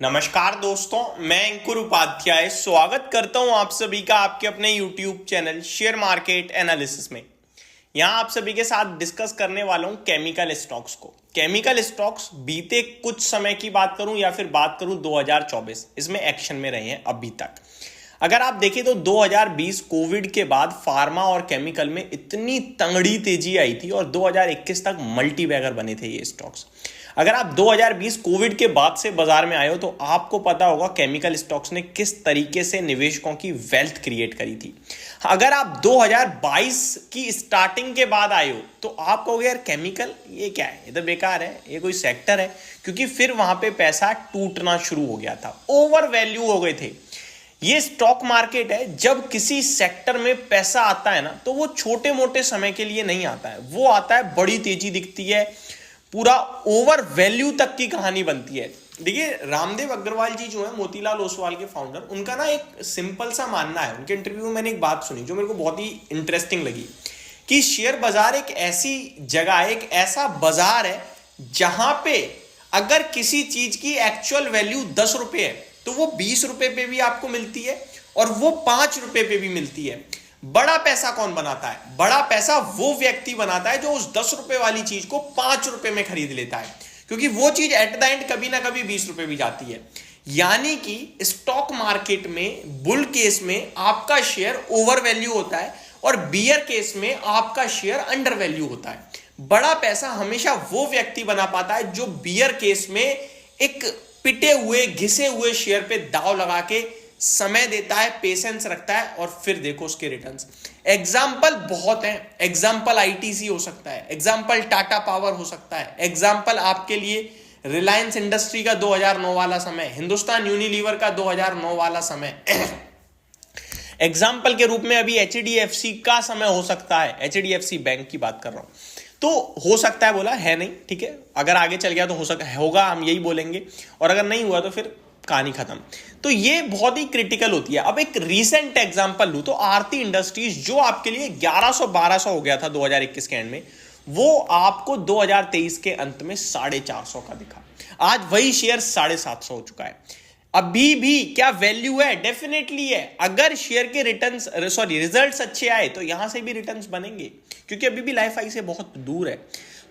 नमस्कार दोस्तों, मैं अंकुर उपाध्याय स्वागत करता हूं आप सभी का आपके अपने YouTube channel share market analysis में। यहां आप सभी के साथ डिस्कस करने वाला हूं केमिकल स्टॉक्स को। केमिकल स्टॉक्स बीते कुछ समय की बात करूं या फिर बात करूं 2024, इसमें एक्शन में रहे हैं अभी तक। अगर आप देखें तो 2020 कोविड के बाद फार्मा और केमिकल में इतनी तगड़ी तेजी आई थी और 2021 तक मल्टी बैगर बने थे ये स्टॉक्स। अगर आप 2020 कोविड के बाद से बाजार में आए हो तो आपको पता होगा केमिकल स्टॉक्स ने किस तरीके से निवेशकों की वेल्थ क्रिएट करी थी। अगर आप 2022 की स्टार्टिंग के बाद आए हो तो आप कहोगे यार केमिकल ये क्या है, ये तो बेकार है, ये कोई सेक्टर है, क्योंकि फिर वहां पे पैसा टूटना शुरू हो गया था, ओवर वैल्यू हो गए थे। ये स्टॉक मार्केट है, जब किसी सेक्टर में पैसा आता है ना तो वो छोटे मोटे समय के लिए नहीं आता है, वो आता है बड़ी तेजी दिखती है, पूरा ओवर वैल्यू तक की कहानी बनती है। देखिए रामदेव अग्रवाल जी जो है मोतीलाल ओसवाल के फाउंडर, उनका ना एक सिंपल सा मानना है। उनके इंटरव्यू में मैंने एक बात सुनी जो मेरे को बहुत ही इंटरेस्टिंग लगी कि शेयर बाजार एक ऐसी जगह है, एक ऐसा बाजार है जहां पे अगर किसी चीज की एक्चुअल वैल्यू 10 रुपए है तो वो 20 रुपए पे भी आपको मिलती है और वो 5 रुपए पे भी मिलती है। बड़ा पैसा कौन बनाता है? बड़ा पैसा वो व्यक्ति बनाता है जो उस 10 रुपए वाली चीज को 5 रुपए में खरीद लेता है, क्योंकि वो चीज एट द एंड कभी ना कभी 20 रुपए भी जाती है। यानी कि स्टॉक मार्केट में बुल केस में आपका शेयर ओवर वैल्यू होता है और बियर केस में आपका शेयर अंडर वैल्यू होता है। बड़ा पैसा हमेशा वो व्यक्ति बना पाता है जो बियर केस में एक पिटे हुए घिसे हुए शेयर पे दांव लगा के समय देता है, पेशेंस रखता है और फिर देखो उसके रिटर्न्स। एग्जाम्पल बहुत हैं। एग्जाम्पल आईटीसी हो सकता है, एग्जाम्पल टाटा पावर हो सकता है, एग्जाम्पल आपके लिए रिलायंस इंडस्ट्री का 2009 वाला समय, हिंदुस्तान यूनिलीवर का 2009 वाला समय, एग्जाम्पल के रूप में अभी एचडीएफसी का समय हो सकता है। एचडीएफसी बैंक की बात कर रहा हूं, तो हो सकता है बोला है नहीं, ठीक है, अगर आगे चल गया तो हो सकता है होगा, हम यही बोलेंगे, और अगर नहीं हुआ तो फिर कहानी खत्म। तो ये बहुत ही क्रिटिकल होती है। अब एक रीसेंट एग्जांपल लूं तो आरती इंडस्ट्रीज जो आपके लिए 1100-1200 हो गया था 2021 के एंड में, वो आपको 2023 के अंत में 450 का दिखा। आज वही शेयर 750 हो चुका है। अभी भी क्या वैल्यू है? डेफिनेटली है। अगर शेयर के रिजल्ट्स अच्छे आए तो यहां से भी रिटर्न्स बनेंगे, क्योंकि अभी भी लाइफ हाई से बहुत दूर है।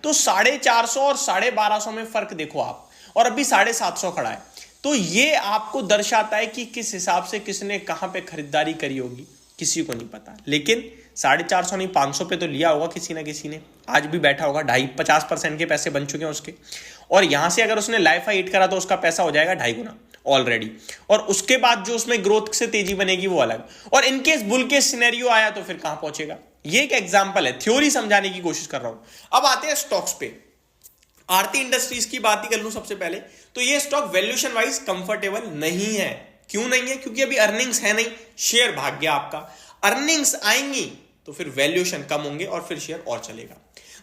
तो 450 और 1250 में फर्क देखो आप, और अभी 750 खड़ा है। तो ये आपको दर्शाता है कि किस हिसाब से किसने कहां पे खरीदारी करी होगी, किसी को नहीं पता। लेकिन 450 नहीं 500 पे तो लिया होगा किसी ना किसी ने। आज भी बैठा होगा, 50% के पैसे बन चुके हैं उसके, और यहां से अगर उसने लाइफ हाई हिट करा तो उसका पैसा हो जाएगा 2.5 गुना ऑलरेडी, और उसके बाद जो उसमें ग्रोथ से तेजी बनेगी वो अलग। और इनकेस बुल के सिनेरियो आया तो फिर कहां पहुंचेगा? ये एक एग्जांपल है, थ्योरी समझाने की कोशिश कर रहा हूं। अब आते हैं स्टॉक्स पे। आरती इंडस्ट्रीज की बात ही कर लूं सबसे पहले, तो ये स्टॉक वैल्यूएशन वाइज कंफर्टेबल नहीं है। क्यों नहीं है? क्योंकि अभी अर्निंग्स है नहीं, शेयर भाग गया आपका। अर्निंग्स आएंगी तो फिर वैल्यूएशन कम होंगे और फिर शेयर और चलेगा।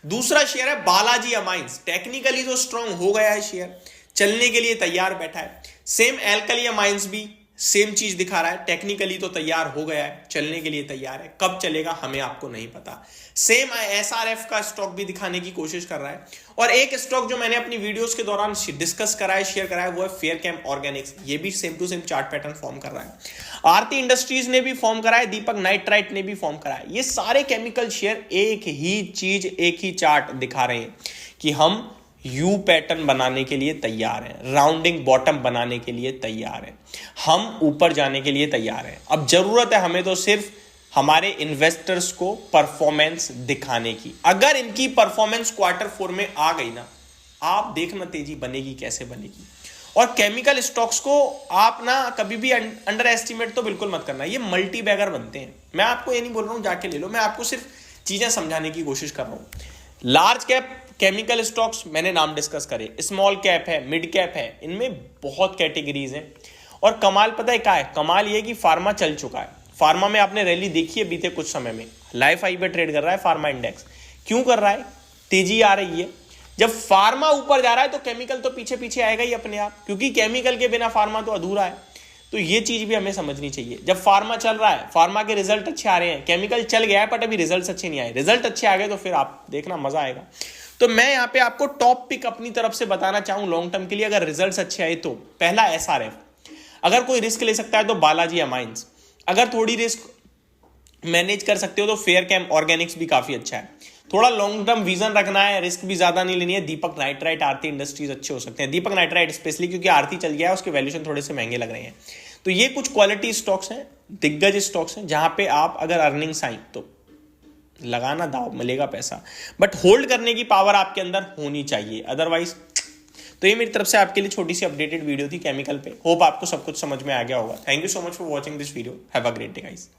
दूसरा शेयर है बालाजी अमाइंस। टेक्निकली तो स्ट्रांग हो गया है शेयर, चलने के लिए तैयार बैठा है। सेम एल्कली अमाइंस भी सेम चीज दिखा रहा है, टेक्निकली तो तैयार हो गया है, चलने के लिए तैयार है। कब चलेगा हमें आपको नहीं पता। सेम एसआरएफ का स्टॉक भी दिखाने की कोशिश कर रहा है। और एक स्टॉक जो मैंने अपनी वीडियोस के दौरान डिस्कस करा है, शेयर करा है, वो है फेयरकैम ऑर्गेनिक्स। ये भी same to same chart pattern form कर रहा है। आरती इंडस्ट्रीज ने भी फॉर्म करा है, दीपक नाइट्राइट ने भी फॉर्म करा है। ये सारे केमिकल शेयर एक ही चीज, एक ही चार्ट दिखा रहे हैं कि हम यू पैटर्न बनाने के लिए तैयार हैं, राउंडिंग बॉटम बनाने के लिए तैयार हैं, हम ऊपर जाने के लिए तैयार हैं। अब जरूरत है हमें तो सिर्फ हमारे इन्वेस्टर्स को परफॉर्मेंस दिखाने की। अगर इनकी परफॉर्मेंस Q4 में आ गई ना, आप देखना तेजी बनेगी कैसे बनेगी। और केमिकल स्टॉक्स को आप ना कभी भी अंडर एस्टिमेट तो बिल्कुल मत करना, ये मल्टी बैगर बनते हैं। मैं आपको ये नहीं बोल रहा हूं जाके ले लो, मैं आपको सिर्फ चीजें समझाने की कोशिश कर रहा हूं। लार्ज कैप केमिकल स्टॉक्स मैंने नाम डिस्कस करे, स्मॉल कैप है, मिड कैप है, इनमें बहुत कैटेगरीज हैं। और कमाल पता है क्या है? कमाल ये कि फार्मा चल चुका है। फार्मा में आपने रैली देखी है बीते कुछ समय में, लाइफ हाई पे ट्रेड कर रहा है फार्मा इंडेक्स। क्यों कर रहा है? तेजी आ रही है। जब फार्मा ऊपर जा रहा है तो केमिकल तो पीछे पीछे आएगा ही अपने आप, क्योंकि केमिकल के बिना फार्मा तो अधूरा है। तो ये चीज भी हमें समझनी चाहिए। जब फार्मा चल रहा है, फार्मा के रिजल्ट अच्छे आ रहे हैं, केमिकल चल गया है बट अभी रिजल्ट अच्छे नहीं आए, रिजल्ट अच्छे आ गए तो फिर आप देखना मजा आएगा। तो मैं यहाँ पे आपको टॉप पिक अपनी तरफ से बताना चाहूँ लॉन्ग टर्म के लिए, अगर रिजल्ट्स अच्छे आए तो पहला SRF, अगर कोई रिस्क ले सकता है तो बालाजी अमाइंस, अगर थोड़ी रिस्क मैनेज कर सकते हो तो फेयरकैम ऑर्गेनिक्स भी काफी अच्छा है। थोड़ा लॉन्ग टर्म विजन रखना है, रिस्क भी ज्यादा नहीं लेनी है, दीपक नाइट्राइट, आरती इंडस्ट्रीज अच्छे हो सकते हैं। दीपक नाइट्राइट स्पेशली क्योंकि आरती चल गया है, उसके वैल्यूएशन थोड़े से महंगे लग रहे हैं। तो ये कुछ क्वालिटी स्टॉक्स हैं, दिग्गज स्टॉक्स हैं, जहां पे आप अगर अर्निंग्स आई तो लगाना, दाव मिलेगा पैसा, बट होल्ड करने की पावर आपके अंदर होनी चाहिए, अदरवाइज। तो ये मेरी तरफ से आपके लिए छोटी सी अपडेटेड वीडियो थी केमिकल पे। होप आपको सब कुछ समझ में आ गया होगा। Thank you so much for watching this video. Have a great day guys.